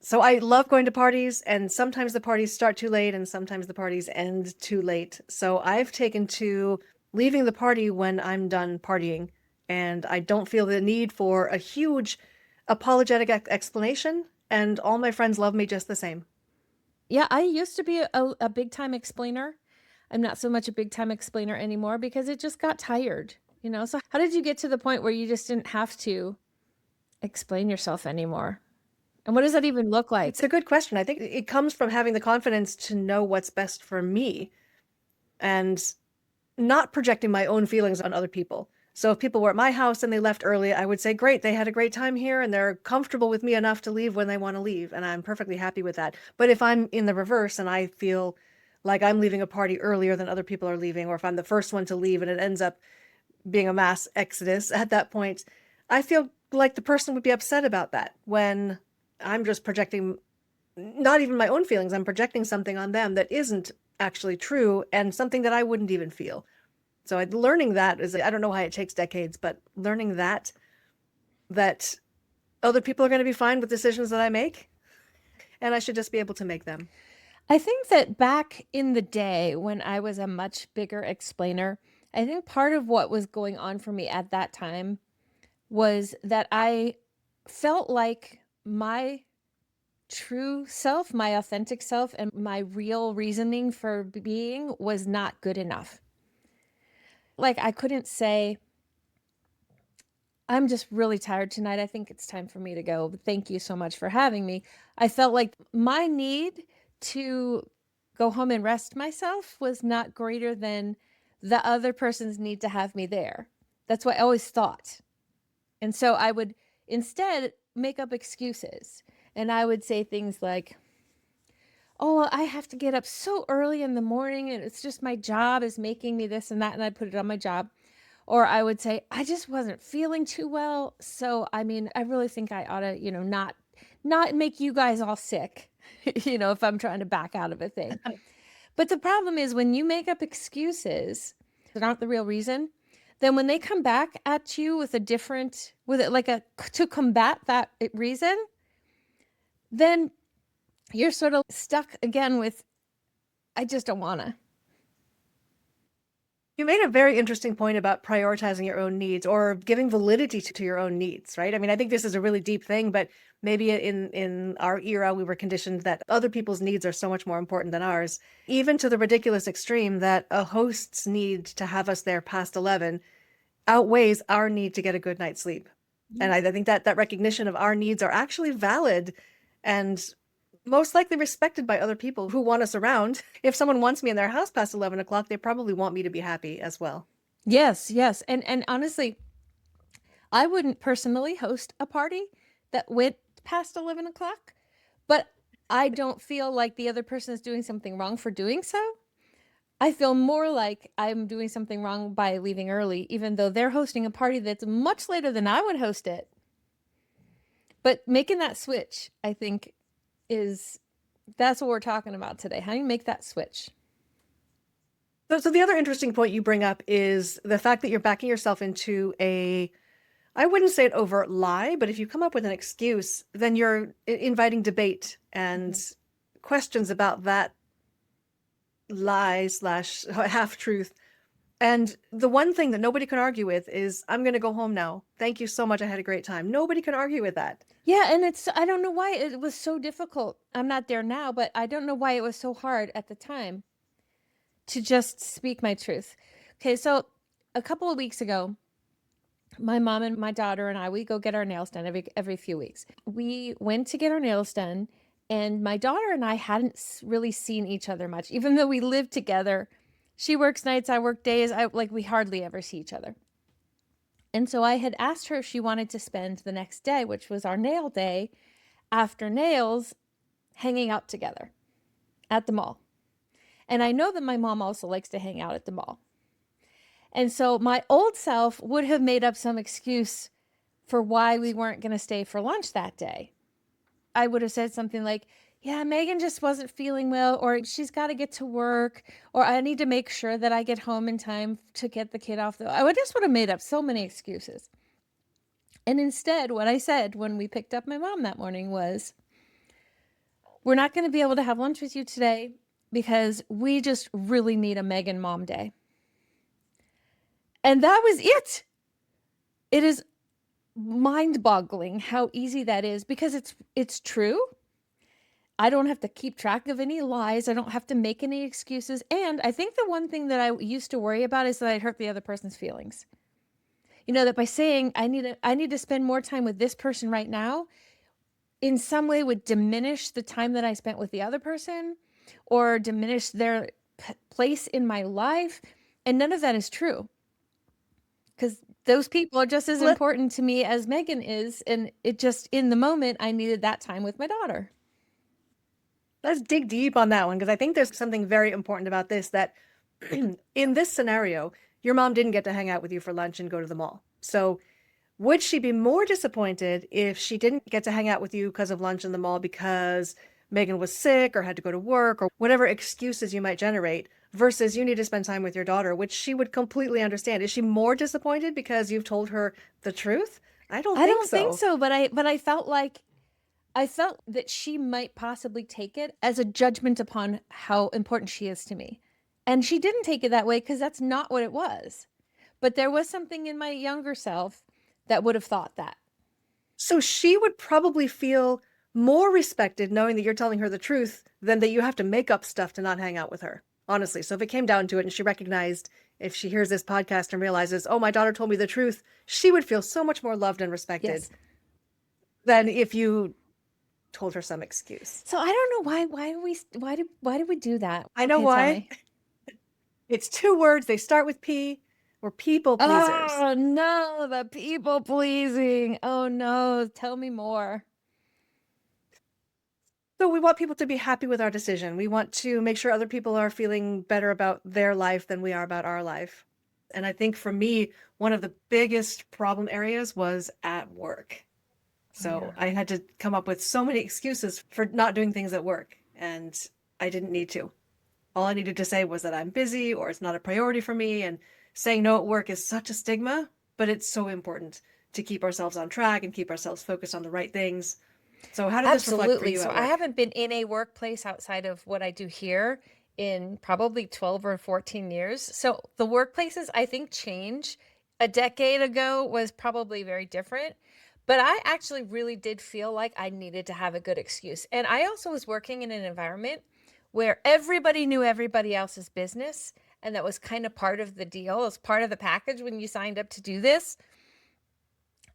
So I love going to parties, and sometimes the parties start too late and sometimes the parties end too late. So I've taken to leaving the party when I'm done partying, and I don't feel the need for a huge apologetic explanation, and all my friends love me just the same. Yeah, I used to be a big time explainer. I'm not so much a big time explainer anymore because it just got tired, you know? So how did you get to the point where you just didn't have to explain yourself anymore? And what does that even look It's a like? good question. I think it comes from having the confidence to know what's best for me and not projecting my own feelings on other people. So if people were at my house and they left early, I would say, great, they had a great time here and they're comfortable with me enough to leave when they want to leave. And I'm perfectly happy with that. But if I'm in the reverse and I feel like I'm leaving a party earlier than other people are leaving, or if I'm the first one to leave and it ends up being a mass exodus at that point, I feel like the person would be upset about that when I'm just projecting not even my own feelings. I'm projecting something on them that isn't actually true and something that I wouldn't even feel. So learning that is, I don't know why it takes decades, but learning that other people are going to be fine with decisions that I make, and I should just be able to make them. I think that back in the day when I was a much bigger explainer, I think part of what was going on for me at that time was that I felt like my true self, my authentic self, and my real reasoning for being was not good enough. Like, I couldn't say, I'm just really tired tonight. I think it's time for me to go. Thank you so much for having me. I felt like my need to go home and rest myself was not greater than the other person's need to have me there. That's what I always thought. And so I would instead make up excuses. And I would say things like, oh, well, I have to get up so early in the morning and it's just my job is making me this and that. And I put it on my job. Or I would say, I just wasn't feeling too well. So, I mean, I really think I ought to, not make you guys all sick, if I'm trying to back out of a thing. But the problem is when you make up excuses that aren't the real reason, then when they come back at you with a different, with it like a, to combat that reason, then you're sort of stuck again with, I just don't want to. You made a very interesting point about prioritizing your own needs or giving validity to your own needs, right? I mean, I think this is a really deep thing, but maybe in our era we were conditioned that other people's needs are so much more important than ours, even to the ridiculous extreme that a host's need to have us there past 11 outweighs our need to get a good night's sleep. And I think that that recognition of our needs are actually valid and most likely respected by other people who want us around. If someone wants me in their house past 11 o'clock, they probably want me to be happy as well. Yes, yes. And honestly, I wouldn't personally host a party that went past 11 o'clock, but I don't feel like the other person is doing something wrong for doing so. I feel more like I'm doing something wrong by leaving early, even though they're hosting a party that's much later than I would host it. But making that switch, I think, is that's what we're talking about today. How do you make that switch? So the other interesting point you bring up is the fact that you're backing yourself into I wouldn't say an overt lie, but if you come up with an excuse, then you're inviting debate and Mhm. questions about that lie slash half truth. And the one thing that nobody can argue with is, I'm going to go home now. Thank you so much. I had a great time. Nobody can argue with that. Yeah, and I don't know why it was so difficult. I'm not there now, but I don't know why it was so hard at the time to just speak my truth. Okay, so a couple of weeks ago, my mom and my daughter and I, we go get our nails done every few weeks. We went to get our nails done, and my daughter and I hadn't really seen each other much, even though we lived together. She works nights, I work days. I like we hardly ever see each other. And so I had asked her if she wanted to spend the next day, which was our nail day, after nails, hanging out together at the mall. And I know that my mom also likes to hang out at the mall. And so my old self would have made up some excuse for why we weren't going to stay for lunch that day. I would have said something like, yeah, Megan just wasn't feeling well, or she's got to get to work, or I need to make sure that I get home in time to get the kid off the. I would just would have made up so many excuses. And instead, what I said when we picked up my mom that morning was, we're not going to be able to have lunch with you today because we just really need a Megan mom day. And that was it. It is mind-boggling how easy that is because it's true. I don't have to keep track of any lies. I don't have to make any excuses. And I think the one thing that I used to worry about is that I'd hurt the other person's feelings. You know, that by saying I need to spend more time with this person right now, in some way would diminish the time that I spent with the other person or diminish their place in my life. And none of that is true. Because those people are just as Let, important to me as Megan is. And it just, in the moment, I needed that time with my daughter. let's dig deep on that one, because I think there's something very important about this, that in this scenario, your mom didn't get to hang out with you for lunch and go to the mall. So would she be more disappointed if she didn't get to hang out with you because of lunch in the mall because Megan was sick or had to go to work or whatever excuses you might generate, versus you need to spend time with your daughter, which she would completely understand? Is she more disappointed because you've told her the truth? I don't I think don't think so. so, but I felt like I felt that she might possibly take it as a judgment upon how important she is to me. And she didn't take it that way because that's not what it was. But there was something in my younger self that would have thought that. So she would probably feel more respected knowing that you're telling her the truth than that you have to make up stuff to not hang out with her. Honestly. So if it came down to it and she recognized, if she hears this podcast and realizes, oh, my daughter told me the truth, she would feel so much more loved and respected Yes. than if you told her some excuse. So I don't know why do we do that? I know Okay, tell why. me. It's two words. They start with P. We're people pleasers. Oh no, the people pleasing. Oh no, tell me more. So we want people to be happy with our decision. We want to make sure other people are feeling better about their life than we are about our life. And I think for me, one of the biggest problem areas was at work. So I had to come up with so many excuses for not doing things at work, and I didn't need to. All I needed to say was that I'm busy or it's not a priority for me. And saying no at work is such a stigma, but it's so important to keep ourselves on track and keep ourselves focused on the right things. So how did this reflect for Absolutely. you So at I work? haven't been in a workplace outside of what I do here in probably 12 or 14 years. So the workplaces I think change. A decade ago was probably very different, but I actually really did feel like I needed to have a good excuse. And I also was working in an environment where everybody knew everybody else's business, and that was kind of part of the deal, as part of the package when you signed up to do this.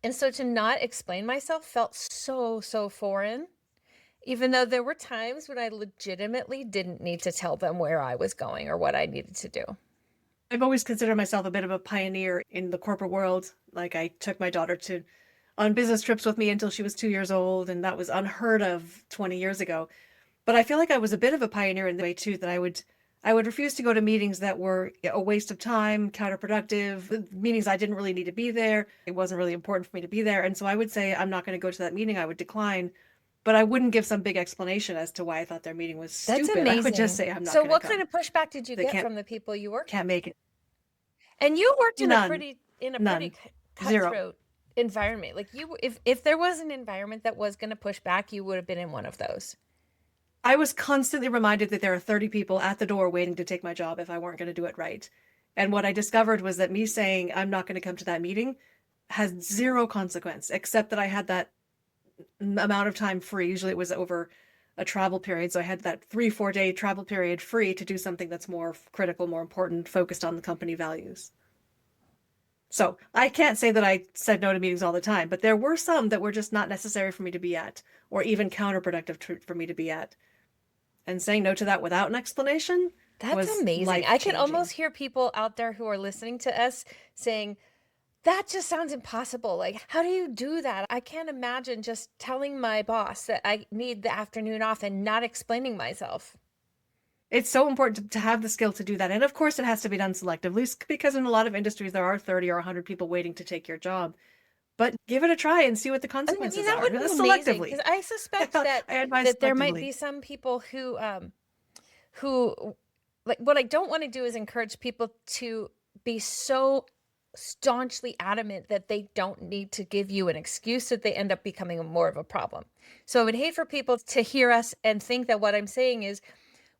And so to not explain myself felt so foreign, even though there were times when I legitimately didn't need to tell them where I was going or what I needed to do. I've always considered myself a bit of a pioneer in the corporate world. Like, I took my daughter to on business trips with me until she was 2 years old, and that was unheard of 20 years ago. But I feel like I was a bit of a pioneer in the way too, that I would refuse to go to meetings that were a waste of time, counterproductive, meetings I didn't really need to be there. It wasn't really important for me to be there. And so I would say, I'm not going to go to that meeting. I would decline, but I wouldn't give some big explanation as to why I thought their meeting was That's stupid. I would just amazing. say, I'm not So going to what kind come. of pushback did you They get can't from the people you worked can't with? make it. And you worked None. in a pretty None. Zero. cutthroat environment. Like you if there was an environment that was going to push back, you would have been in one of those. I was constantly reminded that there are 30 people at the door waiting to take my job if I weren't going to do it right. And what I discovered was that me saying I'm not going to come to that meeting has zero consequence, except that I had that amount of time free. Usually it was over a travel period. So I had that 3-4 day travel period free to do something that's more critical, more important, focused on the company values. So I can't say that I said no to meetings all the time, but there were some that were just not necessary for me to be at, or even counterproductive for me to be at. And saying no to that without an explanation That's was amazing. life I can changing. almost hear people out there who are listening to us saying, that just sounds impossible. Like, how do you do that? I can't imagine just telling my boss that I need the afternoon off and not explaining myself. It's so important to have the skill to do that. And of course, it has to be done selectively, because in a lot of industries, there are 30 or 100 people waiting to take your job. But give it a try and see what the I mean, consequences that are would be amazing selectively. because I suspect that I advise there might selectively. be some people who like what I don't want to do is encourage people to be so staunchly adamant that they don't need to give you an excuse, that they end up becoming more of a problem. So I would hate for people to hear us and think that what I'm saying is,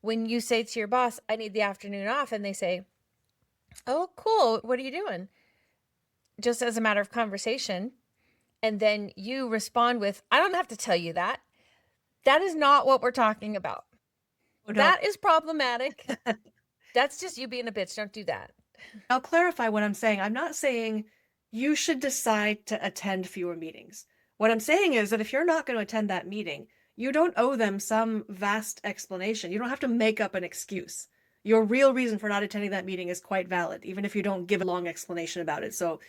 when you say to your boss, I need the afternoon off, and they say, oh, cool, what are you doing? Just as a matter of conversation. And then you respond with, I don't have to tell you that. That is not what we're talking about. Oh, no. That is problematic. That's just you being a bitch. Don't do that. I'll clarify what I'm saying. I'm not saying you should decide to attend fewer meetings. What I'm saying is that if you're not going to attend that meeting, you don't owe them some vast explanation. You don't have to make up an excuse. Your real reason for not attending that meeting is quite valid, even if you don't give a long explanation about it. So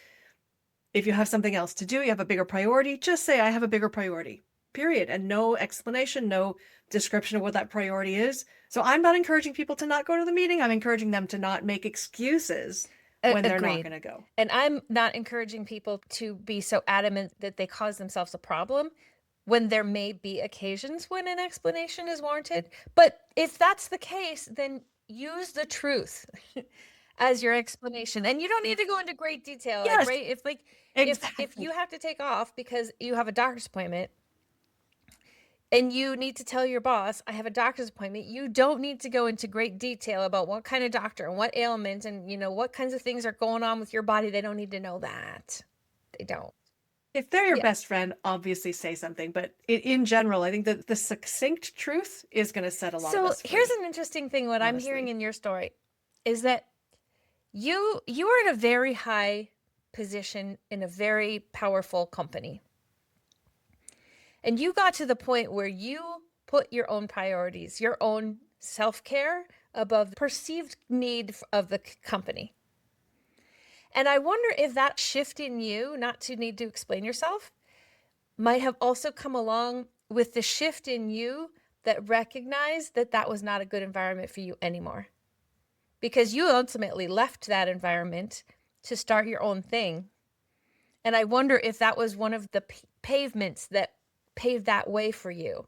if you have something else to do, you have a bigger priority, just say, I have a bigger priority, period. And no explanation, no description of what that priority is. So I'm not encouraging people to not go to the meeting. I'm encouraging them to not make excuses when they're not Agreed. going to go. And I'm not encouraging people to be so adamant that they cause themselves a problem when there may be occasions when an explanation is warranted. But if that's the case, then use the truth as your explanation. And you don't need to go into great detail. Yes, Right? If exactly. you have to take off because you have a doctor's appointment, and you need to tell your boss, I have a doctor's appointment, you don't need to go into great detail about what kind of doctor and what ailment and, what kinds of things are going on with your body. They don't need to know that. They don't. If they're your Yeah. best friend, obviously say something. But in general, I think that the succinct truth is going to set a lot of So us free. here's an interesting thing. What I'm hearing Honestly. in your story is that you are in a very high position in a very powerful company. And you got to the point where you put your own priorities, your own self-care above the perceived need of the company. And I wonder if that shift in you, not to need to explain yourself, might have also come along with the shift in you that recognized that that was not a good environment for you anymore. Because you ultimately left that environment to start your own thing. And I wonder if that was one of the pavements that paved that way for you,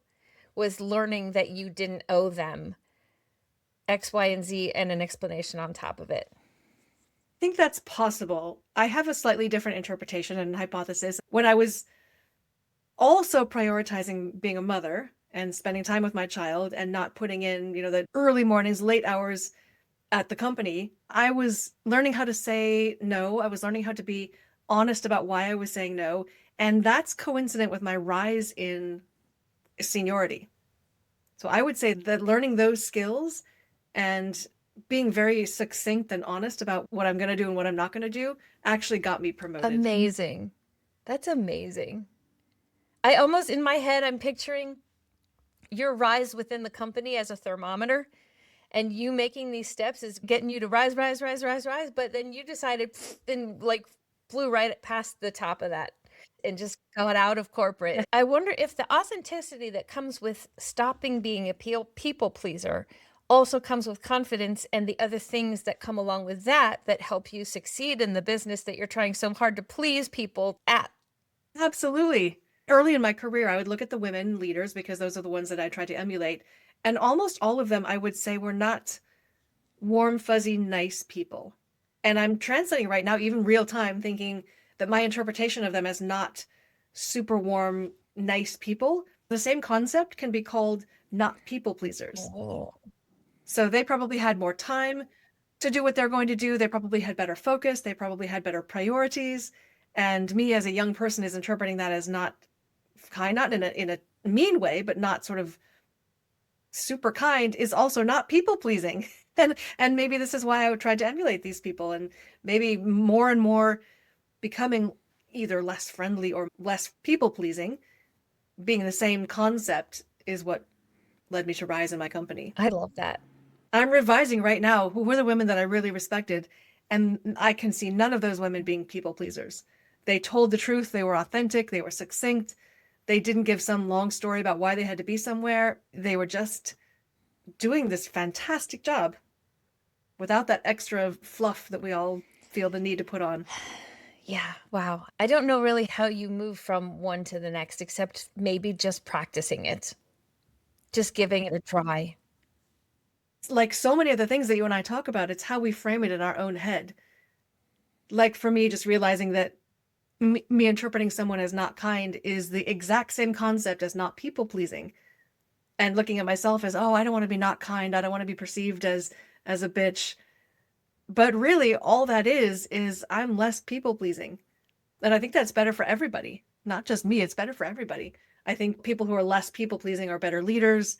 was learning that you didn't owe them X, Y, and Z and an explanation on top of it. I think that's possible. I have a slightly different interpretation and hypothesis. When I was also prioritizing being a mother and spending time with my child and not putting in, the early mornings, late hours at the company, I was learning how to say no. I was learning how to be honest about why I was saying no. And that's coincident with my rise in seniority. So I would say that learning those skills and being very succinct and honest about what I'm going to do and what I'm not going to do actually got me promoted. Amazing. That's amazing. I almost, in my head, I'm picturing your rise within the company as a thermometer, and you making these steps is getting you to rise, rise, rise, rise, rise. But then you decided and flew right past the top of that and just got out of corporate. I wonder if the authenticity that comes with stopping being a people pleaser also comes with confidence and the other things that come along with that help you succeed in the business that you're trying so hard to please people at. Absolutely. Early in my career, I would look at the women leaders because those are the ones that I tried to emulate. And almost all of them, I would say, were not warm, fuzzy, nice people. And I'm translating right now, even real time, thinking that my interpretation of them as not super warm, nice people, the same concept can be called not people pleasers. Oh. So they probably had more time to do what they're going to do. They probably had better focus. They probably had better priorities. And me as a young person is interpreting that as not kind, not in a mean way, but not sort of super kind, is also not people pleasing. And maybe this is why I would try to emulate these people, and maybe more and more becoming either less friendly or less people pleasing, being the same concept, is what led me to rise in my company. I love that. I'm revising right now who were the women that I really respected, and I can see none of those women being people pleasers. They told the truth, they were authentic, they were succinct, they didn't give some long story about why they had to be somewhere. They were just doing this fantastic job without that extra fluff that we all feel the need to put on. Yeah, wow. I don't know really how you move from one to the next, except maybe just practicing it, just giving it a try. Like so many of the things that you and I talk about, it's how we frame it in our own head. Like for me, just realizing that me interpreting someone as not kind is the exact same concept as not people pleasing, and looking at myself as, oh, I don't want to be not kind. I don't want to be perceived as a bitch. But really, all that is I'm less people pleasing. And I think that's better for everybody, not just me. It's better for everybody. I think people who are less people pleasing are better leaders.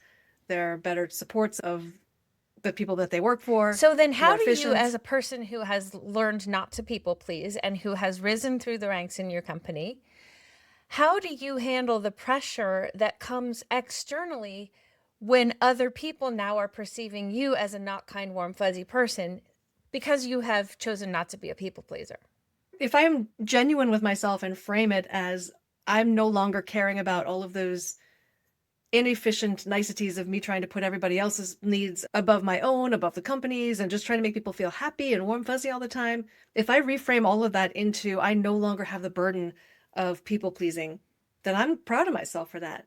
They're better supports of the people that they work for, So then more how do you, as efficient. a person who has learned not to people please and who has risen through the ranks in your company, how do you handle the pressure that comes externally when other people now are perceiving you as a not kind, warm, fuzzy person because you have chosen not to be a people pleaser? If I'm genuine with myself and frame it as I'm no longer caring about all of those inefficient niceties of me trying to put everybody else's needs above my own, above the company's, and just trying to make people feel happy and warm fuzzy all the time. If I reframe all of that into I no longer have the burden of people pleasing, then I'm proud of myself for that.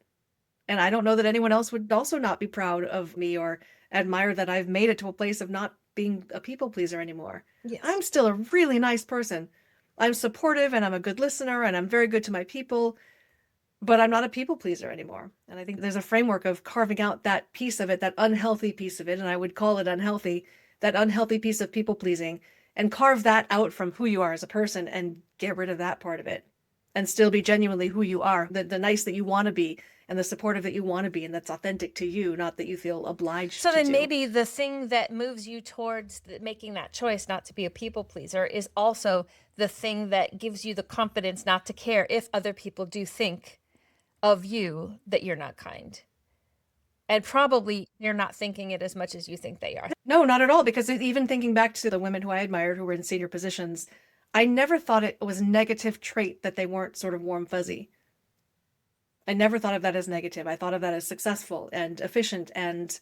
And I don't know that anyone else would also not be proud of me or admire that I've made it to a place of not being a people pleaser anymore. Yes. I'm still a really nice person. I'm supportive and I'm a good listener and I'm very good to my people, but I'm not a people pleaser anymore. And I think there's a framework of carving out that piece of it, that unhealthy piece of it, and I would call it unhealthy, that unhealthy piece of people pleasing, and carve that out from who you are as a person and get rid of that part of it and still be genuinely who you are, the nice that you want to be and the supportive that you want to be and that's authentic to you, not that you feel obliged So to then do. maybe the thing that moves you towards making that choice not to be a people pleaser is also the thing that gives you the confidence not to care if other people do think of you that you're not kind. And probably you're not thinking it as much as you think they are. No, not at all. Because even thinking back to the women who I admired who were in senior positions, I never thought it was a negative trait that they weren't sort of warm fuzzy. I never thought of that as negative. I thought of that as successful and efficient and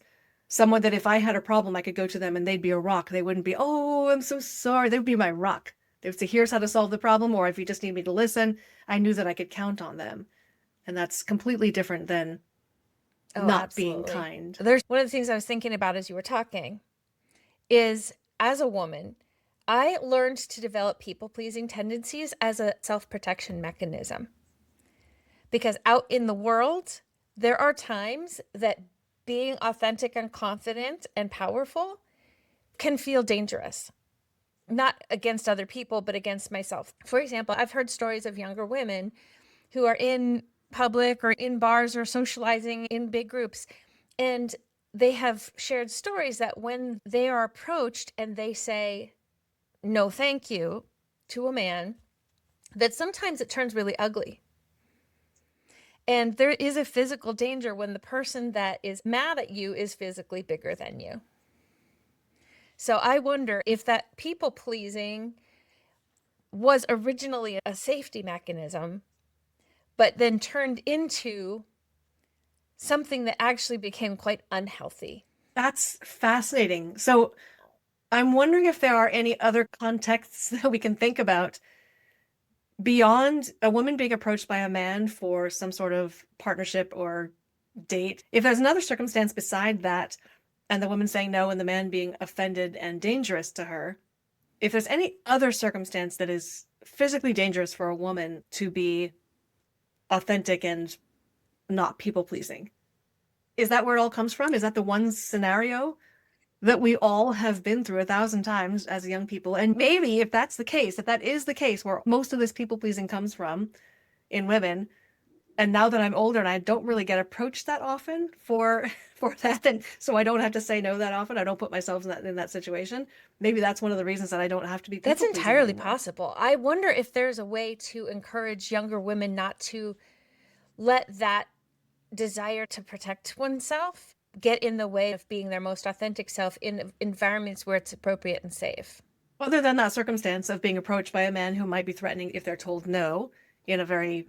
someone that if I had a problem, I could go to them and they'd be a rock. They wouldn't be, oh, I'm so sorry. They would be my rock. They would say, here's how to solve the problem. Or if you just need me to listen, I knew that I could count on them. And that's completely different than Oh, not being absolutely. kind. There's one of the things I was thinking about as you were talking is as a woman, I learned to develop people pleasing tendencies as a self protection mechanism. Because out in the world, there are times that being authentic and confident and powerful can feel dangerous, not against other people, but against myself. For example, I've heard stories of younger women who are in public or in bars or socializing in big groups, and they have shared stories that when they are approached and they say, no, thank you, to a man, that sometimes it turns really ugly. And there is a physical danger when the person that is mad at you is physically bigger than you. So I wonder if that people pleasing was originally a safety mechanism, but then turned into something that actually became quite unhealthy. That's fascinating. So I'm wondering if there are any other contexts that we can think about beyond a woman being approached by a man for some sort of partnership or date. If there's another circumstance beside that, and the woman saying no and the man being offended and dangerous to her, if there's any other circumstance that is physically dangerous for a woman to be authentic and not people pleasing, is that where it all comes from? Is that the one scenario that we all have been through 1,000 times as young people? And maybe if that's the case, if that is the case where most of this people pleasing comes from in women, and now that I'm older and I don't really get approached that often for that, and so I don't have to say no that often, I don't put myself in that situation. Maybe that's one of the reasons that I don't have to be That's people pleasing entirely anymore. possible. I wonder if there's a way to encourage younger women not to let that desire to protect oneself get in the way of being their most authentic self in environments where it's appropriate and safe. Other than that circumstance of being approached by a man who might be threatening if they're told no in a very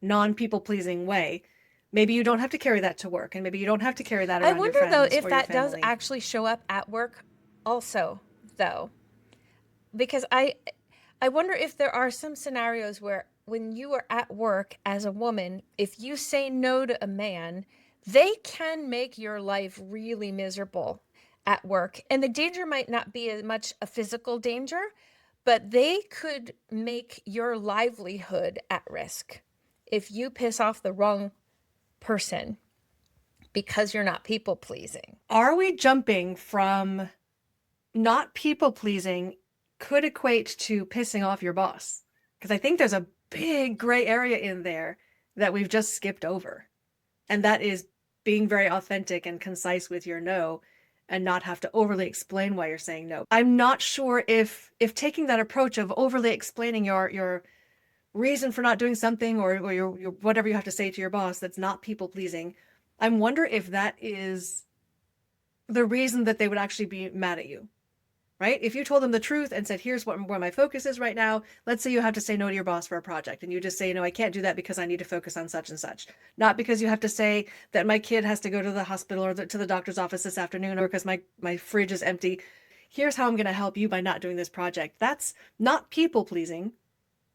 non-people pleasing way, maybe you don't have to carry that to work, and maybe you don't have to carry that I around your wonder though friends if or your that does family. actually show up at work also though, because I wonder if there are some scenarios where when you are at work as a woman, if you say no to a man, they can make your life really miserable at work. And the danger might not be as much a physical danger, but they could make your livelihood at risk if you piss off the wrong person because you're not people pleasing. Are we jumping from not people pleasing could equate to pissing off your boss? Because I think there's a big gray area in there that we've just skipped over. And that is being very authentic and concise with your no and not have to overly explain why you're saying no. I'm not sure if taking that approach of overly explaining your reason for not doing something or your whatever you have to say to your boss that's not people pleasing, I wonder if that is the reason that they would actually be mad at you. Right? If you told them the truth and said, here's where my focus is right now, let's say you have to say no to your boss for a project and you just say, no, I can't do that because I need to focus on such and such. Not because you have to say that my kid has to go to the hospital or to the doctor's office this afternoon or because my fridge is empty. Here's how I'm going to help you by not doing this project. That's not people pleasing,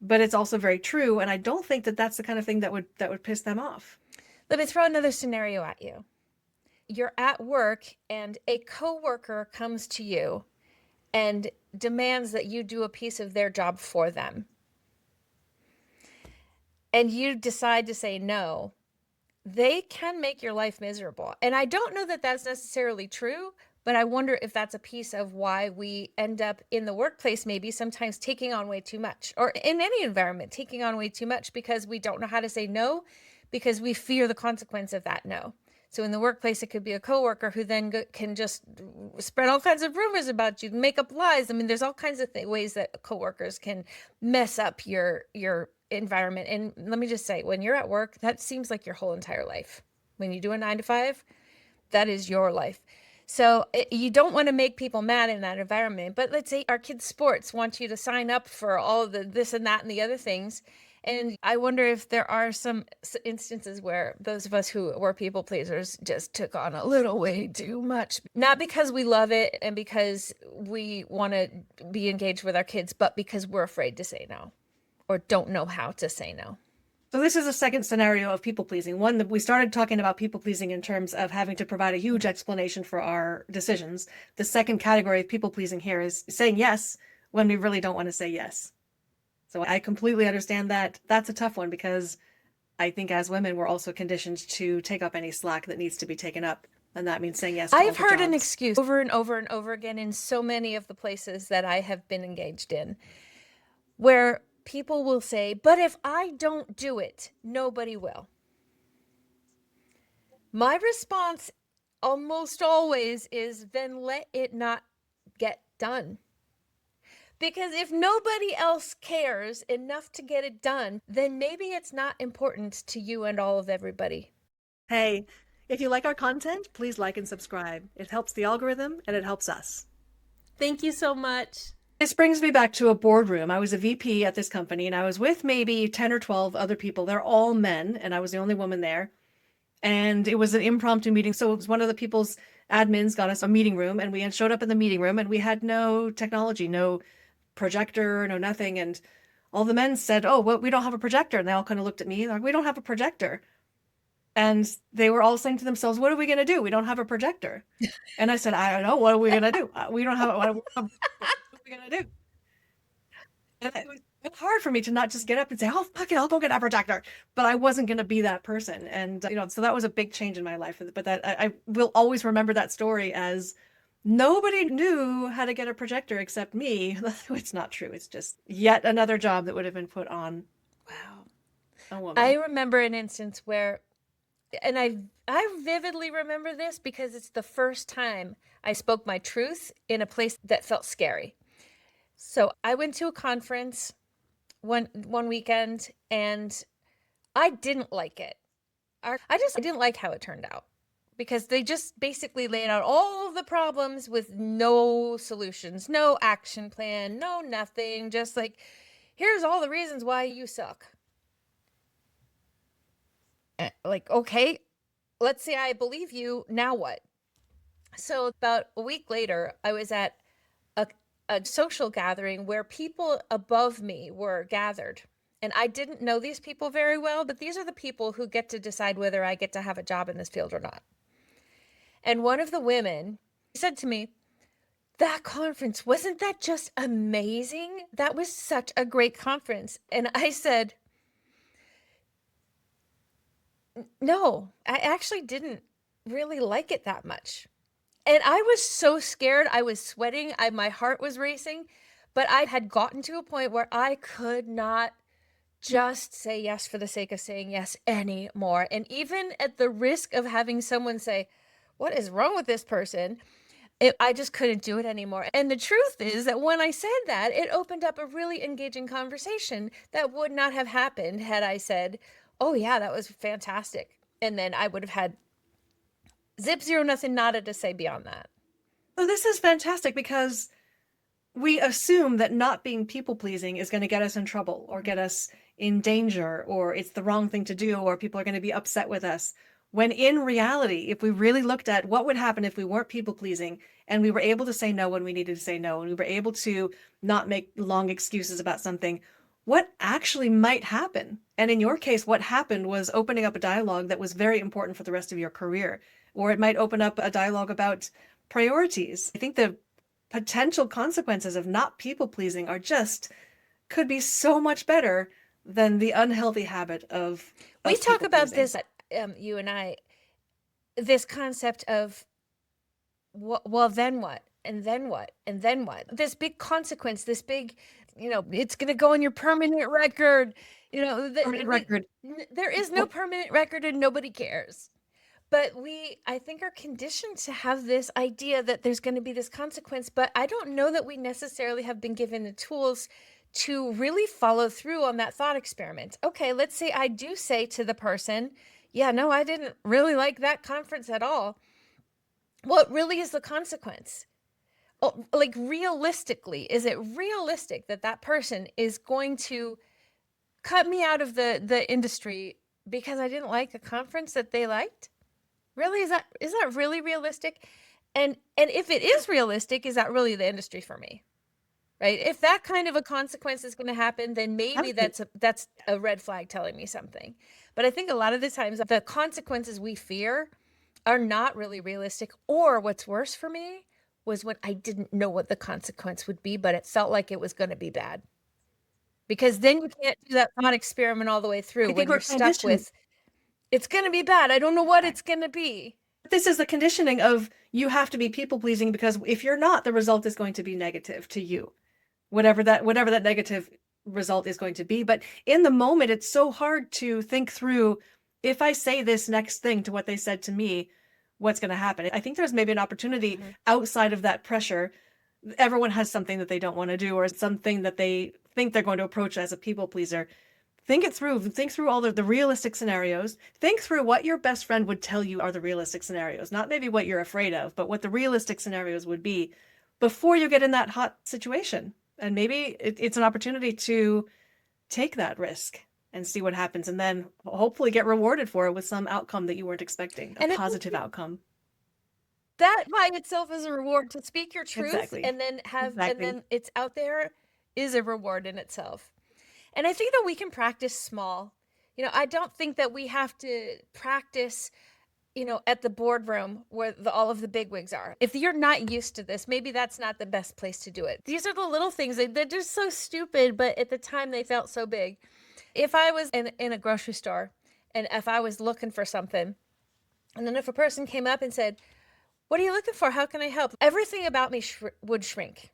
but it's also very true. And I don't think that that's the kind of thing that would piss them off. Let me throw another scenario at you. You're at work and a coworker comes to you and demands that you do a piece of their job for them. And you decide to say no. They can make your life miserable. And I don't know that that's necessarily true, but I wonder if that's a piece of why we end up in the workplace, maybe sometimes taking on way too much, or in any environment, taking on way too much because we don't know how to say no, because we fear the consequence of that no. So in the workplace, it could be a coworker who then can just spread all kinds of rumors about you, make up lies. I mean, there's all kinds of ways that coworkers can mess up your environment. And let me just say, when you're at work, that seems like your whole entire life. When you do a 9 to 5, that is your life. So you don't want to make people mad in that environment. But let's say our kids' sports want you to sign up for all the this and that and the other things. And I wonder if there are some instances where those of us who were people pleasers just took on a little way too much. Not because we love it and because we want to be engaged with our kids, but because we're afraid to say no or don't know how to say no. So this is a second scenario of people pleasing. One that we started talking about people pleasing in terms of having to provide a huge explanation for our decisions. The second category of people pleasing here is saying yes when we really don't want to say yes. So I completely understand that. That's a tough one because I think as women, we're also conditioned to take up any slack that needs to be taken up. And that means saying yes to I've heard jobs. an excuse over and over and over again in so many of the places that I have been engaged in, where people will say, but if I don't do it, nobody will. My response almost always is, then let it not get done. Because if nobody else cares enough to get it done, then maybe it's not important to you and all of everybody. Hey, if you like our content, please like and subscribe. It helps the algorithm and it helps us. Thank you so much. This brings me back to a boardroom. I was a VP at this company and I was with maybe 10 or 12 other people. They're all men and I was the only woman there. And it was an impromptu meeting. So it was one of the people's admins got us a meeting room and we showed up in the meeting room and we had no technology, no projector, no nothing. And all the men said, oh, well, we don't have a projector. And they all kind of looked at me like, we don't have a projector. And they were all saying to themselves, what are we going to do? We don't have a projector. And I said, I don't know. What are we going to do? We don't have what are we going to do? And it was hard for me to not just get up and say, oh, fuck it, I'll go get a projector. But I wasn't going to be that person. And, so that was a big change in my life. But that I will always remember that story as nobody knew how to get a projector except me. It's not true. It's just yet another job that would have been put on. Wow. A woman. I remember an instance where, and I vividly remember this because it's the first time I spoke my truth in a place that felt scary. So I went to a conference one weekend and I didn't like it. I didn't like how it turned out because they just basically laid out all of the problems with no solutions, no action plan, no nothing, just like, here's all the reasons why you suck. Like, okay, let's say I believe you, now what? So about a week later, I was at a social gathering where people above me were gathered. And I didn't know these people very well, but these are the people who get to decide whether I get to have a job in this field or not. And one of the women said to me, that conference, wasn't that just amazing? That was such a great conference. And I said, no, I actually didn't really like it that much. And I was so scared. I was sweating. My heart was racing, but I had gotten to a point where I could not just say yes for the sake of saying yes anymore. And even at the risk of having someone say, "What is wrong with this person?" I just couldn't do it anymore. And the truth is that when I said that, it opened up a really engaging conversation that would not have happened had I said, "Oh, yeah, that was fantastic." And then I would have had zip, zero, nothing, nada to say beyond that. So this is fantastic because we assume that not being people pleasing is going to get us in trouble or get us in danger, or it's the wrong thing to do, or people are going to be upset with us. When in reality, if we really looked at what would happen if we weren't people pleasing and we were able to say no when we needed to say no, and we were able to not make long excuses about something, what actually might happen? And in your case, what happened was opening up a dialogue that was very important for the rest of your career, or it might open up a dialogue about priorities. I think the potential consequences of not people pleasing are just could be so much better than the unhealthy habit We of talk people about pleasing. this, you and I, this concept of, well, then what? And then what? And then what? This big consequence, this big, it's going to go on your permanent record. Permanent record. There is no Well, permanent record and nobody cares. But we, I think, are conditioned to have this idea that there's going to be this consequence, but I don't know that we necessarily have been given the tools to really follow through on that thought experiment. Okay, let's say I do say to the person, yeah, no, I didn't really like that conference at all. What really is the consequence? Oh, like, realistically, is it realistic that that person is going to cut me out of the industry because I didn't like a conference that they liked? Really, is that really realistic? And if it is realistic, is that really the industry for me? Right? If that kind of a consequence is going to happen, then maybe absolutely. that's a red flag telling me something. But I think a lot of the times the consequences we fear are not really realistic. Or what's worse for me was when I didn't know what the consequence would be, but it felt like it was going to be bad. Because then you can't do that thought experiment all the way through I think when we're you're stuck conditioned. with, it's going to be bad. I don't know what it's going to be. This is the conditioning of you have to be people pleasing because if you're not, the result is going to be negative to you. Whatever that negative result is going to be. But in the moment, it's so hard to think through, if I say this next thing to what they said to me, what's going to happen? I think there's maybe an opportunity Mhm. outside of that pressure. Everyone has something that they don't want to do or something that they think they're going to approach as a people pleaser. Think through all the realistic scenarios. Think through what your best friend would tell you are the realistic scenarios, not maybe what you're afraid of, but what the realistic scenarios would be before you get in that hot situation. And maybe it's an opportunity to take that risk and see what happens, and then hopefully get rewarded for it with some outcome that you weren't expecting, a And I think positive outcome. that by itself is a reward. To speak your truth Exactly. and then Exactly. it's out there is a reward in itself. And I think that we can practice small. I don't think that we have to practice, at the boardroom where all of the bigwigs are. If you're not used to this, maybe that's not the best place to do it. These are the little things they're just so stupid, but at the time they felt so big. If I was in a grocery store and if I was looking for something, and then if a person came up and said, "What are you looking for? How can I help?" Everything about me would shrink.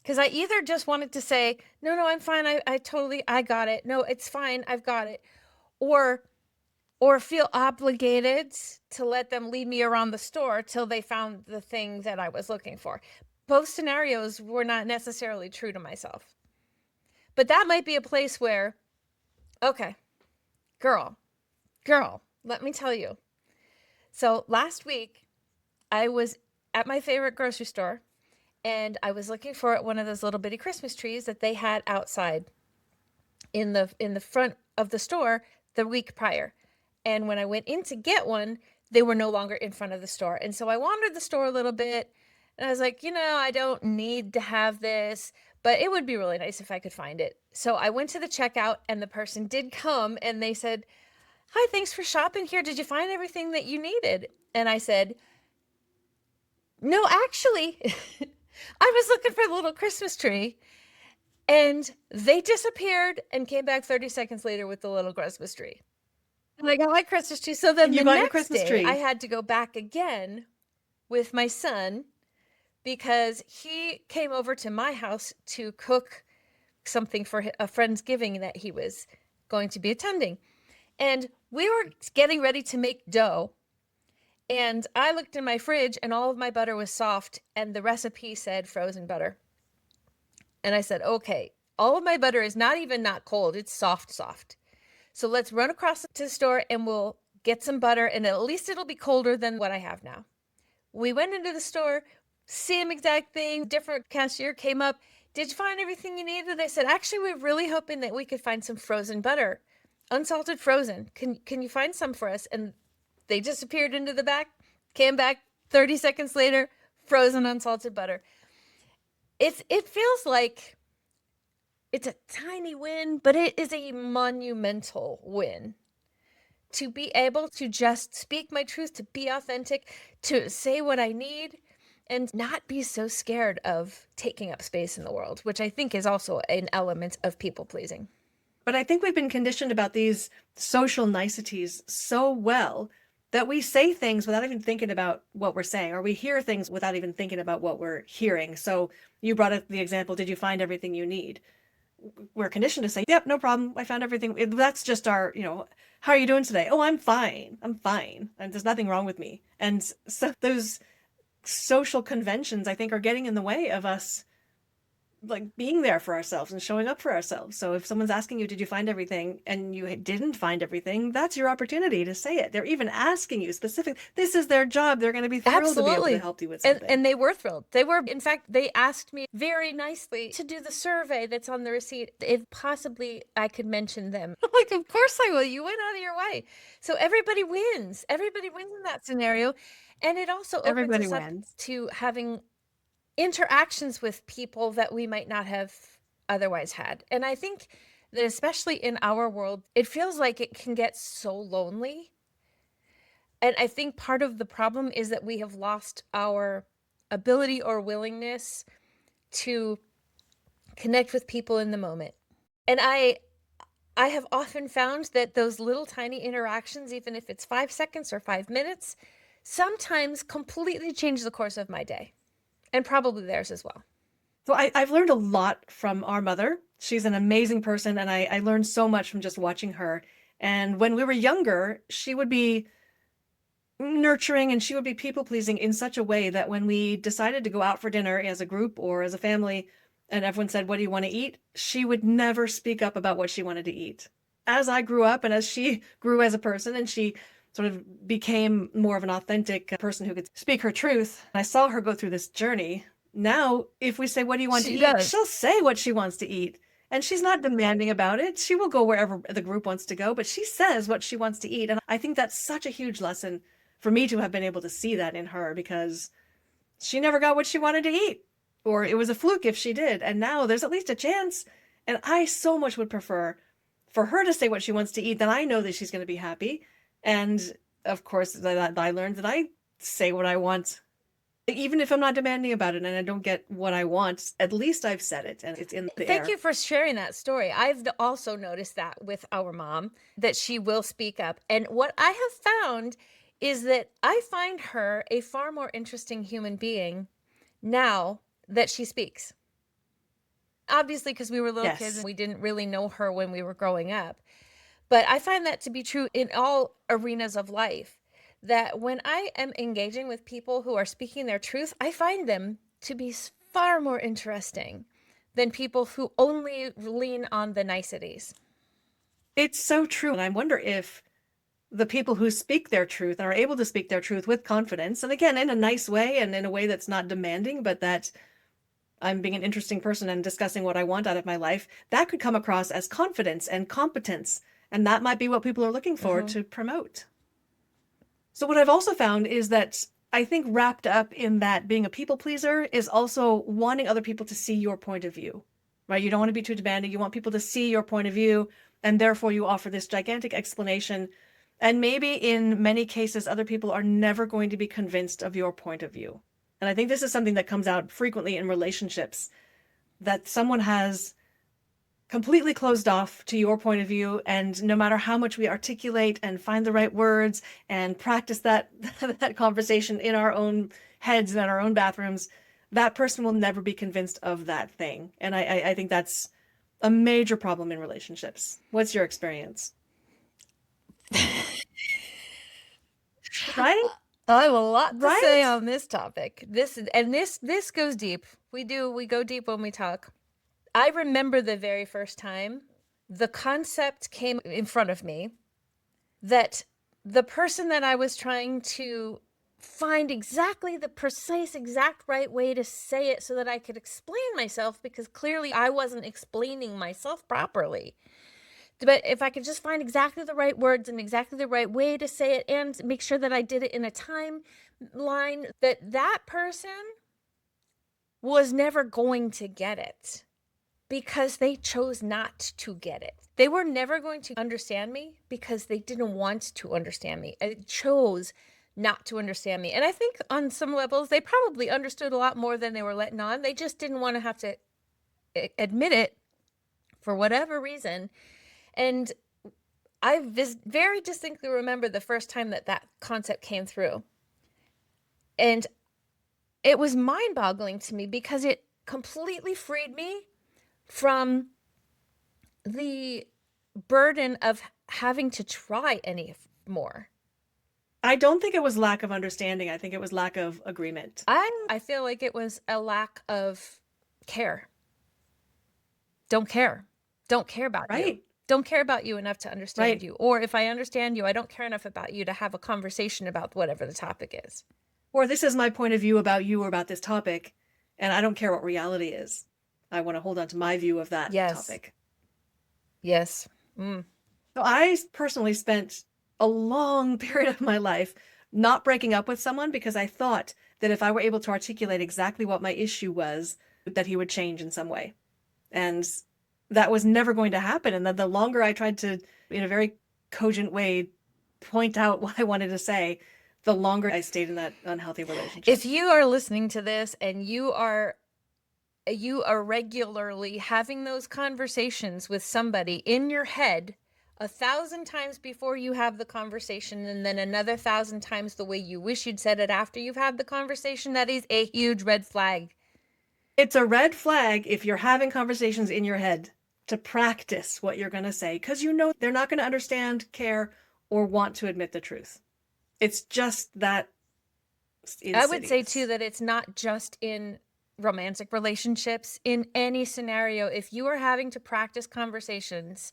Because I either just wanted to say, "No, no, I'm fine. I totally, I got it. No, it's fine. I've got it." Or, or feel obligated to let them lead me around the store till they found the thing that I was looking for. Both scenarios were not necessarily true to myself. But that might be a place where, okay, girl, let me tell you. So last week, I was at my favorite grocery store and I was looking for one of those little bitty Christmas trees that they had outside in the front of the store the week prior. And when I went in to get one, they were no longer in front of the store. And so I wandered the store a little bit and I was like, I don't need to have this, but it would be really nice if I could find it. So I went to the checkout and the person did come and they said, "Hi, thanks for shopping here. Did you find everything that you needed?" And I said, No, actually, I was looking for the little Christmas tree and they disappeared and came back 30 seconds later with the little Christmas tree. And I got my Christmas tree. So then And you the got your next Christmas day, I tree. had to go back again with my son because he came over to my house to cook something for a Friendsgiving that he was going to be attending. And we were getting ready to make dough. And I looked in my fridge and all of my butter was soft and the recipe said frozen butter. And I said, okay, all of my butter is not even not cold, it's soft, soft. So let's run across to the store and we'll get some butter and at least it'll be colder than what I have now. We went into the store, same exact thing, different cashier came up. Did you find everything you needed? I said, actually, we're really hoping that we could find some frozen butter, unsalted frozen. Can you find some for us? And they disappeared into the back, came back 30 seconds later, frozen unsalted butter. It feels like it's a tiny win, but it is a monumental win to be able to just speak my truth, to be authentic, to say what I need, and not be so scared of taking up space in the world, which I think is also an element of people pleasing. But I think we've been conditioned about these social niceties so well that we say things without even thinking about what we're saying, or we hear things without even thinking about what we're hearing. So you brought up the example, did you find everything you need? We're conditioned to say, yep, no problem. I found everything. That's just our, how are you doing today? Oh, I'm fine. I'm fine. And there's nothing wrong with me. And so those social conventions, I think, are getting in the way of us like being there for ourselves and showing up for ourselves. So if someone's asking you, did you find everything? And you didn't find everything, that's your opportunity to say it. They're even asking you specific. This is their job. They're going to be thrilled to be able to Absolutely. help you with And, something. and they were thrilled. They were, in fact, they asked me very nicely to do the survey that's on the receipt. If possibly I could mention them. I'm like, of course I will. You went out of your way. So everybody wins. Everybody wins in that scenario. And it also opens Everybody us up wins. to having interactions with people that we might not have otherwise had. And I think that especially in our world, it feels like it can get so lonely. And I think part of the problem is that we have lost our ability or willingness to connect with people in the moment. And I have often found that those little tiny interactions, even if it's 5 seconds or 5 minutes, sometimes completely change the course of my day, and probably theirs as well. So I've learned a lot from our mother. She's an amazing person, and I learned so much from just watching her. And when we were younger, she would be nurturing and she would be people pleasing in such a way that when we decided to go out for dinner as a group or as a family, and everyone said, what do you want to eat? She would never speak up about what she wanted to eat. As I grew up and as she grew as a person and she sort of became more of an authentic person who could speak her truth, I saw her go through this journey. Now, if we say, what do you want to She eat? does. She'll say what she wants to eat. And she's not demanding about it. She will go wherever the group wants to go, but she says what she wants to eat. And I think that's such a huge lesson for me to have been able to see that in her, because she never got what she wanted to eat, or it was a fluke if she did. And now there's at least a chance. And I so much would prefer for her to say what she wants to eat, then I know that she's going to be happy. And of course, that I learned that I say what I want, even if I'm not demanding about it and I don't get what I want, at least I've said it and it's in the Thank air. you for sharing that story. I've also noticed that with our mom, that she will speak up. And what I have found is that I find her a far more interesting human being now that she speaks. Obviously, because we were little kids and Yes. we didn't really know her when we were growing up. But I find that to be true in all arenas of life, that when I am engaging with people who are speaking their truth, I find them to be far more interesting than people who only lean on the niceties. It's so true. And I wonder if the people who speak their truth and are able to speak their truth with confidence, and again, in a nice way and in a way that's not demanding, but that I'm being an interesting person and discussing what I want out of my life, that could come across as confidence and competence. And that might be what people are looking for Mm-hmm. to promote. So, what I've also found is that I think wrapped up in that being a people pleaser is also wanting other people to see your point of view, right? You don't want to be too demanding. You want people to see your point of view, and therefore you offer this gigantic explanation. And maybe in many cases, other people are never going to be convinced of your point of view. And I think this is something that comes out frequently in relationships, that someone has completely closed off to your point of view, and no matter how much we articulate and find the right words and practice that that conversation in our own heads and in our own bathrooms, that person will never be convinced of that thing. And I think that's a major problem in relationships. What's your experience? Right? I have a lot to say Right? on this topic. This goes deep. We go deep when we talk. I remember the very first time the concept came in front of me that the person that I was trying to find exactly the precise, exact right way to say it so that I could explain myself, because clearly I wasn't explaining myself properly. But if I could just find exactly the right words and exactly the right way to say it and make sure that I did it in a timeline, that person was never going to get it because they chose not to get it. They were never going to understand me because they didn't want to understand me. They chose not to understand me. And I think on some levels, they probably understood a lot more than they were letting on. They just didn't want to have to admit it for whatever reason. And I very distinctly remember the first time that concept came through. And it was mind-boggling to me because it completely freed me from the burden of having to try any more. I don't think it was lack of understanding. I think it was lack of agreement. I feel like it was a lack of care. Don't care. Don't care about you. Right? Don't care about you enough to understand Right. you. Or if I understand you, I don't care enough about you to have a conversation about whatever the topic is. Or this is my point of view about you or about this topic, and I don't care what reality is. I want to hold on to my view of that Yes. topic. Yes. Mm. So I personally spent a long period of my life not breaking up with someone because I thought that if I were able to articulate exactly what my issue was, that he would change in some way. And that was never going to happen. And then the longer I tried to, in a very cogent way, point out what I wanted to say, the longer I stayed in that unhealthy relationship. If you are listening to this and you are regularly having those conversations with somebody in your head 1,000 times before you have the conversation, and then another 1,000 times the way you wish you'd said it after you've had the conversation, that is a huge red flag. It's a red flag if you're having conversations in your head to practice what you're going to say, because you know they're not going to understand, care, or want to admit the truth. It's just that insidious. I would say too that it's not just in romantic relationships. In any scenario, if you are having to practice conversations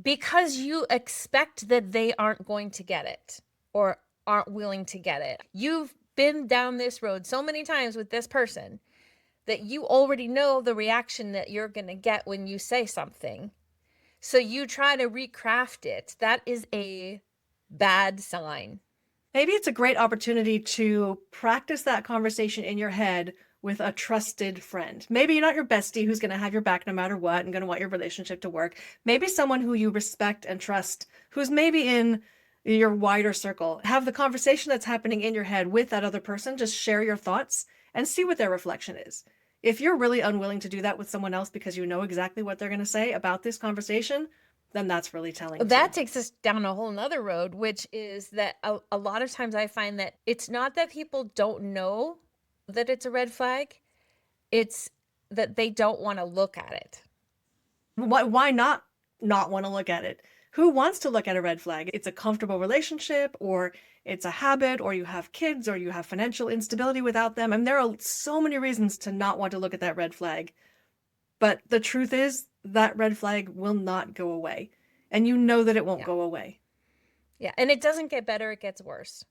because you expect that they aren't going to get it or aren't willing to get it, you've been down this road so many times with this person that you already know the reaction that you're going to get when you say something. So you try to recraft it. That is a bad sign. Maybe it's a great opportunity to practice that conversation in your head with a trusted friend. Maybe not your bestie who's going to have your back no matter what and going to want your relationship to work. Maybe someone who you respect and trust, who's maybe in your wider circle. Have the conversation that's happening in your head with that other person. Just share your thoughts and see what their reflection is. If you're really unwilling to do that with someone else because you know exactly what they're going to say about this conversation, then that's really telling. That takes us down a whole nother road, which is that a lot of times I find that it's not that people don't know that it's a red flag. It's that they don't want to look at it. Why not want to look at it? Who wants to look at a red flag? It's a comfortable relationship, or it's a habit, or you have kids, or you have financial instability without them. And there are so many reasons to not want to look at that red flag. But the truth is that red flag will not go away. And you know that it won't go away. Yeah. And it doesn't get better, it gets worse.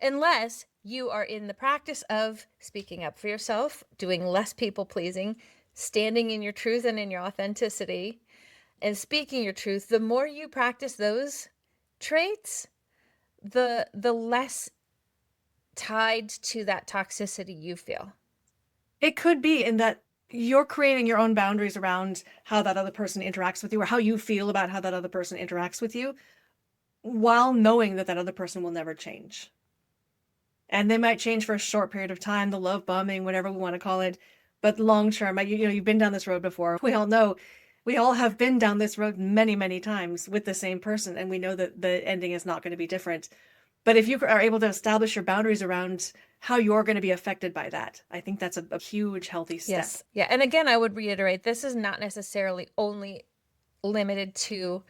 Unless you are in the practice of speaking up for yourself, doing less people pleasing, standing in your truth and in your authenticity, and speaking your truth. The more you practice those traits, the less tied to that toxicity you feel. It could be in that you're creating your own boundaries around how that other person interacts with you, or how you feel about how that other person interacts with you, while knowing that that other person will never change. And they might change for a short period of time, the love bombing, whatever we want to call it. But long term, you've been down this road before. We all know, we all have been down this road many, many times with the same person, and we know that the ending is not going to be different. But if you are able to establish your boundaries around how you're going to be affected by that, I think that's a huge, healthy step. Yes. Yeah. And again, I would reiterate, this is not necessarily only limited to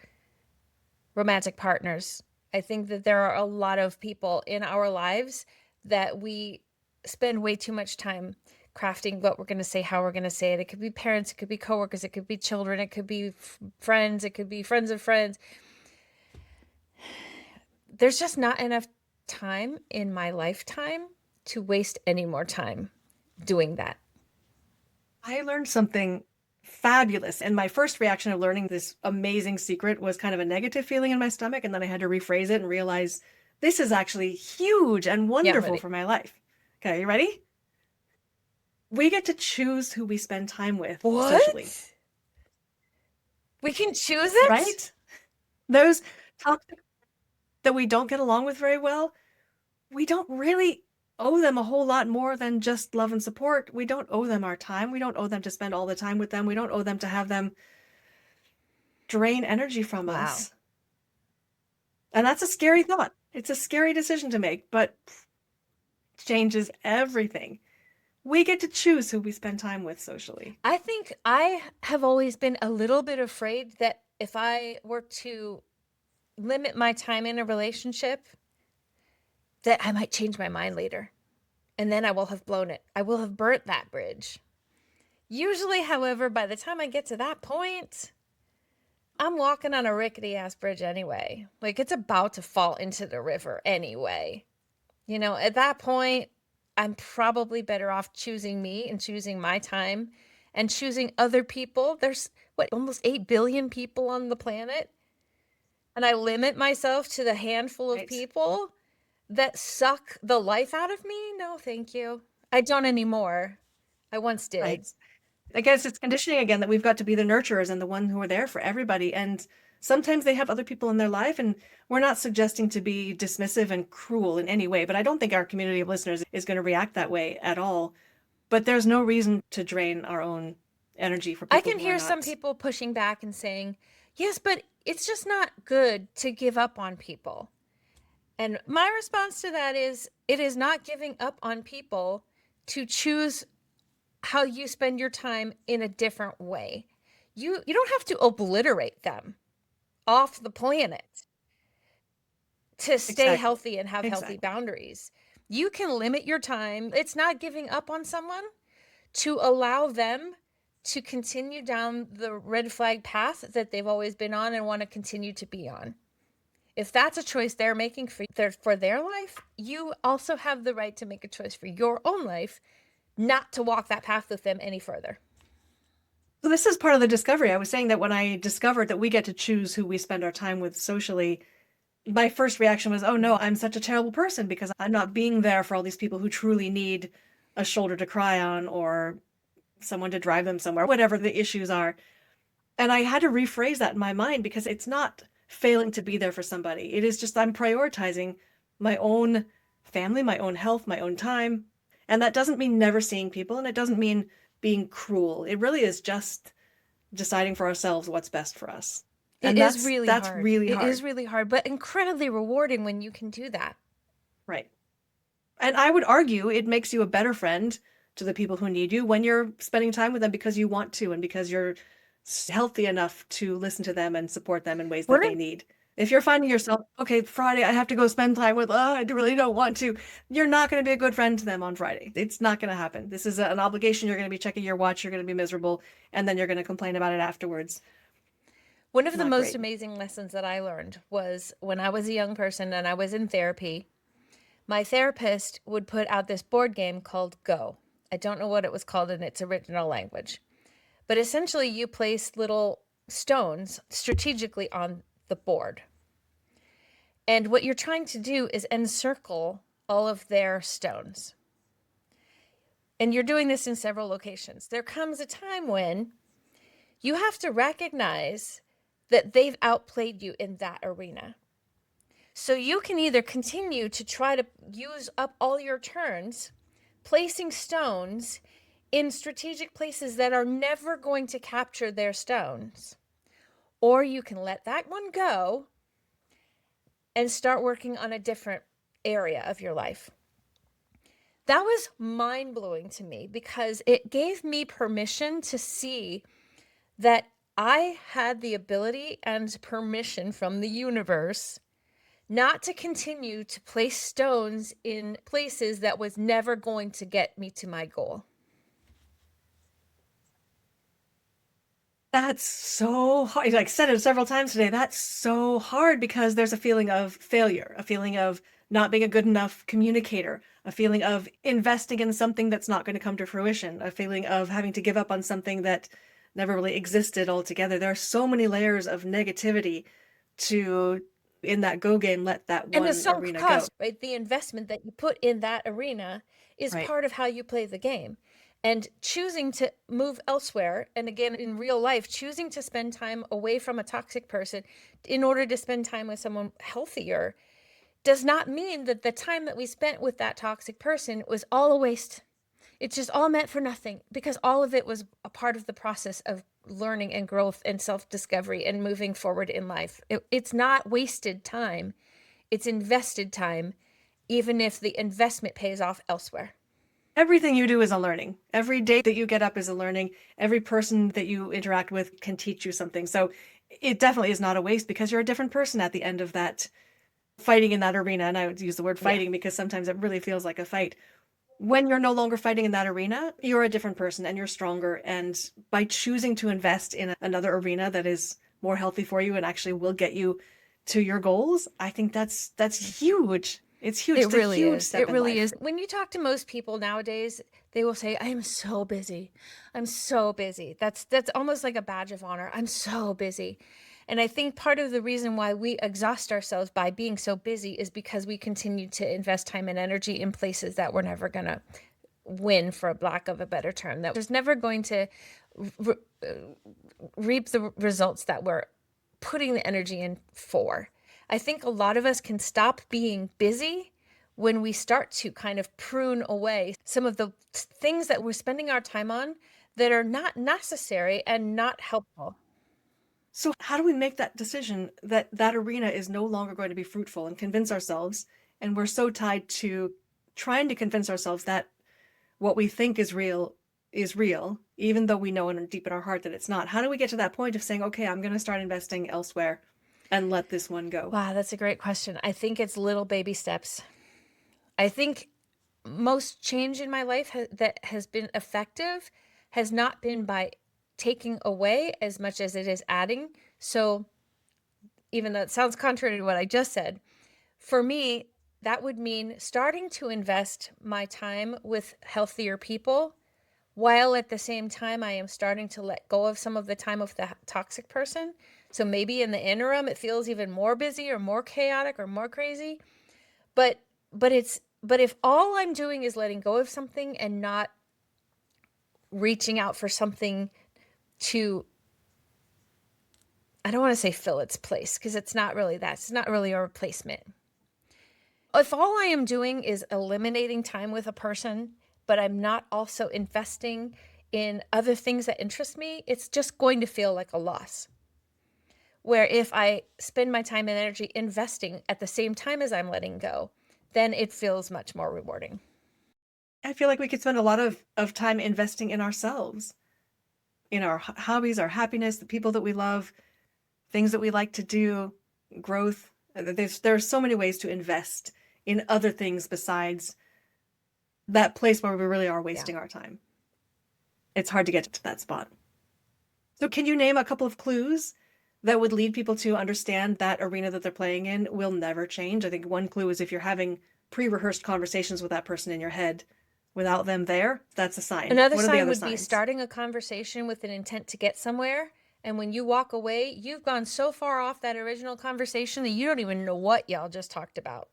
romantic partners. I think that there are a lot of people in our lives that we spend way too much time crafting what we're going to say, how we're going to say it. It could be parents, it could be coworkers, it could be children, it could be friends, it could be friends of friends. There's just not enough time in my lifetime to waste any more time doing that. I learned something fabulous. And my first reaction of learning this amazing secret was kind of a negative feeling in my stomach. And then I had to rephrase it and realize this is actually huge and wonderful for my life. Okay, are you ready? We get to choose who we spend time with socially. We can choose it? Right? Those toxic that we don't get along with very well, we don't really owe them a whole lot more than just love and support. We don't owe them our time. We don't owe them to spend all the time with them. We don't owe them to have them drain energy from us. And that's a scary thought. It's a scary decision to make, but it changes everything. We get to choose who we spend time with socially. I think I have always been a little bit afraid that if I were to limit my time in a relationship, that I might change my mind later. And then I will have blown it. I will have burnt that bridge. Usually, however, by the time I get to that point, I'm walking on a rickety ass bridge anyway. Like it's about to fall into the river anyway. You know, at that point, I'm probably better off choosing me and choosing my time and choosing other people. There's almost 8 billion people on the planet. And I limit myself to the handful of people that suck the life out of me. No, thank you. I don't anymore. I once did. Right. I guess it's conditioning again that we've got to be the nurturers and the one who are there for everybody. And sometimes they have other people in their life, and we're not suggesting to be dismissive and cruel in any way, but I don't think our community of listeners is going to react that way at all. But there's no reason to drain our own energy for people. I can hear some people pushing back and saying, yes, but it's just not good to give up on people. And my response to that is, it is not giving up on people to choose how you spend your time in a different way. You don't have to obliterate them off the planet to stay healthy and have healthy boundaries. You can limit your time. It's not giving up on someone to allow them to continue down the red flag path that they've always been on and want to continue to be on. If that's a choice they're making for their life, you also have the right to make a choice for your own life, not to walk that path with them any further. So this is part of the discovery. I was saying that when I discovered that we get to choose who we spend our time with socially, my first reaction was, oh no, I'm such a terrible person because I'm not being there for all these people who truly need a shoulder to cry on or someone to drive them somewhere, whatever the issues are. And I had to rephrase that in my mind because it's not failing to be there for somebody. It is just I'm prioritizing my own family, my own health, my own time. And that doesn't mean never seeing people, and it doesn't mean being cruel. It really is just deciding for ourselves what's best for us. And that's really hard. It is really hard, but incredibly rewarding when you can do that. Right. And I would argue it makes you a better friend to the people who need you when you're spending time with them because you want to and because you're healthy enough to listen to them and support them in ways that they need. If you're finding yourself, okay, Friday, I have to go spend time with, I really don't want to, you're not going to be a good friend to them on Friday. It's not going to happen. This is an obligation. You're going to be checking your watch. You're going to be miserable. And then you're going to complain about it afterwards. One of the most amazing lessons that I learned was when I was a young person and I was in therapy, my therapist would put out this board game called Go. I don't know what it was called in its original language. But essentially, you place little stones strategically on the board. And what you're trying to do is encircle all of their stones. And you're doing this in several locations. There comes a time when you have to recognize that they've outplayed you in that arena. So you can either continue to try to use up all your turns, placing stones in strategic places that are never going to capture their stones, or you can let that one go and start working on a different area of your life. That was mind blowing to me because it gave me permission to see that I had the ability and permission from the universe not to continue to place stones in places that was never going to get me to my goal. That's so hard. Like I said it several times today. That's so hard because there's a feeling of failure, a feeling of not being a good enough communicator, a feeling of investing in something that's not going to come to fruition, a feeling of having to give up on something that never really existed altogether. There are so many layers of negativity to, in that go game, let that And the one sunk arena go. cost, right? The investment that you put in that arena is Right. part of how you play the game. And choosing to move elsewhere, and again, in real life, choosing to spend time away from a toxic person in order to spend time with someone healthier does not mean that the time that we spent with that toxic person was all a waste. It's just all meant for nothing because all of it was a part of the process of learning and growth and self-discovery and moving forward in life. It's not wasted time. It's invested time, even if the investment pays off elsewhere. Everything you do is a learning. Every day that you get up is a learning. Every person that you interact with can teach you something. So it definitely is not a waste because you're a different person at the end of that fighting in that arena. And I would use the word Yeah. fighting because sometimes it really feels like a fight. When you're no longer fighting in that arena, you're a different person and you're stronger. And by choosing to invest in another arena that is more healthy for you and actually will get you to your goals, I think that's huge. It's huge. It It's a really huge is. step It in really life. is. When you talk to most people nowadays, they will say, "I am so busy. I'm so busy." That's almost like a badge of honor. I'm so busy. And I think part of the reason why we exhaust ourselves by being so busy is because we continue to invest time and energy in places that we're never going to win, for lack of a better term, that there's never going to re- reap the results that we're putting the energy in for. I think a lot of us can stop being busy when we start to kind of prune away some of the things that we're spending our time on that are not necessary and not helpful. So how do we make that decision that that arena is no longer going to be fruitful and convince ourselves? And we're so tied to trying to convince ourselves that what we think is real, even though we know in deep in our heart that it's not. How do we get to that point of saying, okay, I'm going to start investing elsewhere and let this one go? Wow, that's a great question. I think it's little baby steps. I think most change in my life that has been effective has not been by taking away as much as it is adding. So, even though it sounds contrary to what I just said, for me, that would mean starting to invest my time with healthier people while at the same time I am starting to let go of some of the time of the toxic person. So maybe in the interim it feels even more busy or more chaotic or more crazy. But but if all I'm doing is letting go of something and not reaching out for something to, I don't want to say fill its place because it's not really that. It's not really a replacement. If all I am doing is eliminating time with a person, but I'm not also investing in other things that interest me, it's just going to feel like a loss. Where if I spend my time and energy investing at the same time as I'm letting go, then it feels much more rewarding. I feel like we could spend a lot of time investing in ourselves, in our hobbies, our happiness, the people that we love, things that we like to do, growth. There's so many ways to invest in other things besides that place where we really are Yeah. wasting our time. It's hard to get to that spot. So can you name a couple of clues that would lead people to understand that arena that they're playing in will never change? I think one clue is if you're having pre-rehearsed conversations with that person in your head without them there, that's a sign. Another What are the sign other would be signs? starting a conversation with an intent to get somewhere. And when you walk away, you've gone so far off that original conversation that you don't even know what y'all just talked about.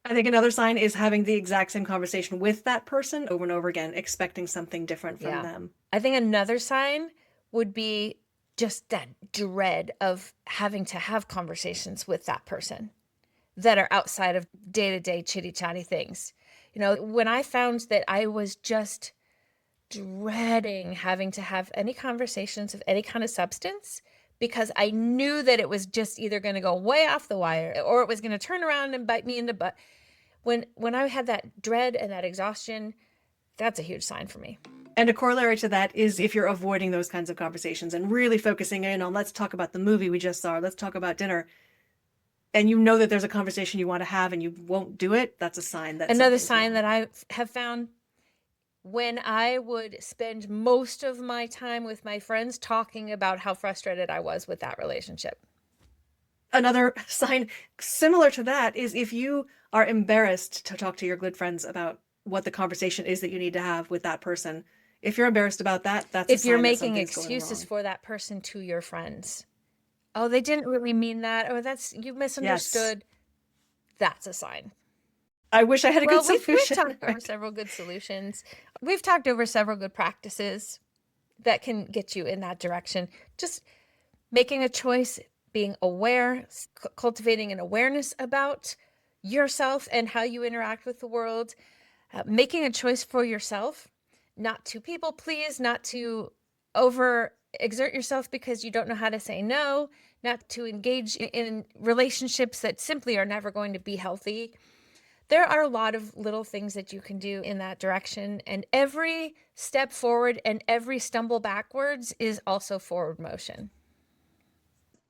I think another sign is having the exact same conversation with that person over and over again, expecting something different from Yeah. them. I think another sign would be just that dread of having to have conversations with that person that are outside of day-to-day chitty-chatty things. When I found that I was just dreading having to have any conversations of any kind of substance because I knew that it was just either going to go way off the wire or it was going to turn around and bite me in the butt. When I had that dread and that exhaustion, that's a huge sign for me. And a corollary to that is if you're avoiding those kinds of conversations and really focusing in on, let's talk about the movie we just saw, or let's talk about dinner, and you know that there's a conversation you want to have and you won't do it, that's a sign that Another something's sign wrong. that I have found, when I would spend most of my time with my friends talking about how frustrated I was with that relationship. Another sign similar to that is if you are embarrassed to talk to your good friends about what the conversation is that you need to have with that person. If you're embarrassed about that, that's a If you're sign that making something's going excuses wrong. for that person to your friends, oh, they didn't really mean that, or you Yes. misunderstood, that's a sign. I wish I had a Well, good we've solution. talked over several good solutions. We've talked over several good practices that can get you in that direction. Just making a choice, being aware, cultivating an awareness about yourself and how you interact with the world, making a choice for yourself, not to people please, not to over exert yourself because you don't know how to say no, not to engage in relationships that simply are never going to be healthy. There are a lot of little things that you can do in that direction, and every step forward and every stumble backwards is also forward motion.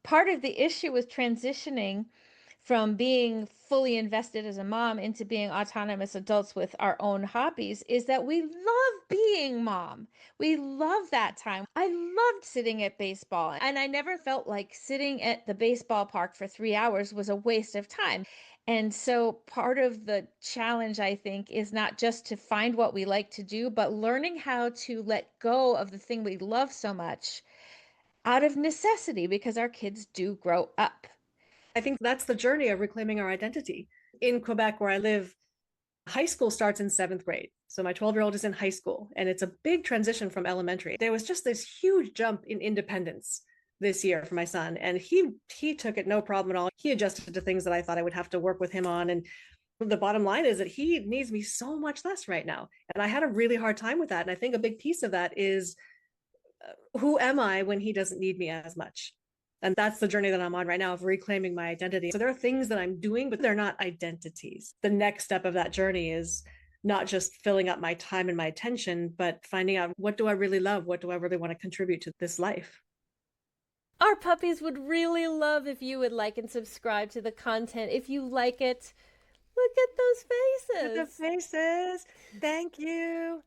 Part of the issue with transitioning from being fully invested as a mom into being autonomous adults with our own hobbies is that we love being mom. We love that time. I loved sitting at baseball, and I never felt like sitting at the baseball park for 3 hours was a waste of time. And so part of the challenge, I think, is not just to find what we like to do, but learning how to let go of the thing we love so much out of necessity because our kids do grow up. I think that's the journey of reclaiming our identity. In Quebec, where I live, high school starts in 7th grade. So my 12-year-old is in high school, and it's a big transition from elementary. There was just this huge jump in independence this year for my son, and he took it no problem at all. He adjusted to things that I thought I would have to work with him on, and the bottom line is that he needs me so much less right now. And I had a really hard time with that. And I think a big piece of that is who am I when he doesn't need me as much? And that's the journey that I'm on right now of reclaiming my identity. So there are things that I'm doing, but they're not identities. The next step of that journey is not just filling up my time and my attention, but finding out, what do I really love? What do I really want to contribute to this life? Our puppies would really love if you would like and subscribe to the content. If you like it, look at those With the faces. faces. Thank you.